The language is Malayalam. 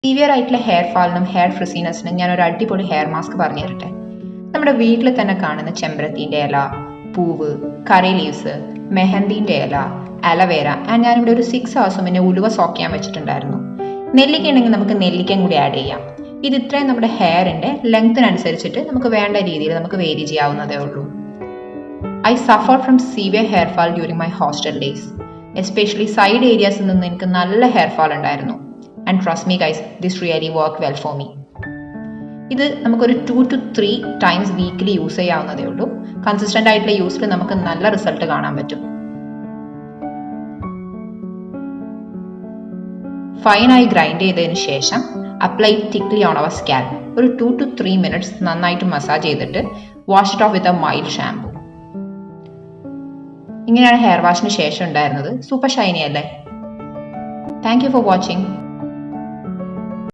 സിവിയർ ആയിട്ടുള്ള ഹെയർ ഫാളിനും ഹെയർ ഫ്രിസിനെസ്സിനും ഞാൻ ഒരു അടിപൊളി ഹെയർ മാസ്ക് പറഞ്ഞു തരട്ടെ. നമ്മുടെ വീട്ടിൽ തന്നെ കാണുന്ന ചെമ്പരത്തിൻ്റെ ഇല, പൂവ്, കറി ലീവ്സ്, മെഹന്തിൻ്റെ ഇല, അലവേര ആൻഡ് ഞാനിവിടെ ഒരു 6 hours മുന്നേ ഉലുവ സോക്ക് ചെയ്യാൻ വെച്ചിട്ടുണ്ടായിരുന്നു. നെല്ലിക്ക ഉണ്ടെങ്കിൽ നമുക്ക് നെല്ലിക്കയും കൂടി ആഡ് ചെയ്യാം. ഇത് ഇത്രയും നമ്മുടെ ഹെയറിൻ്റെ ലെങ്ത്തിനനുസരിച്ചിട്ട് നമുക്ക് വേണ്ട രീതിയിൽ നമുക്ക് വേരി ചെയ്യാവുന്നതേ ഉള്ളൂ. I suffered from severe hair fall during my hostel days. Especially side areas നിന്ന് എനിക്ക് നല്ല ഹെയർ ഫാൾ ഉണ്ടായിരുന്നു. And trust me guys, this really worked well for me. ഇത് നമുക്കൊരു 2 to 3 times വീക്കിലി യൂസ് ചെയ്യാവുന്നതേ ഉള്ളൂ. കൺസിസ്റ്റൻ്റ് ആയിട്ടുള്ള യൂസിൽ നമുക്ക് നല്ല റിസൾട്ട് കാണാൻ പറ്റും. ഫൈനായി ഗ്രൈൻഡ് ചെയ്തതിന് ശേഷം apply thickly on your scalp. ഒരു 2 to 3 minutes നന്നായിട്ട് മസാജ് ചെയ്തിട്ട് wash it off with a mild shampoo. ഇങ്ങനെയാണ് ഹെയർ വാഷിന് ശേഷം ഉണ്ടായിരുന്നത്. സൂപ്പർ ഷൈനി അല്ലേ? Thank you for watching.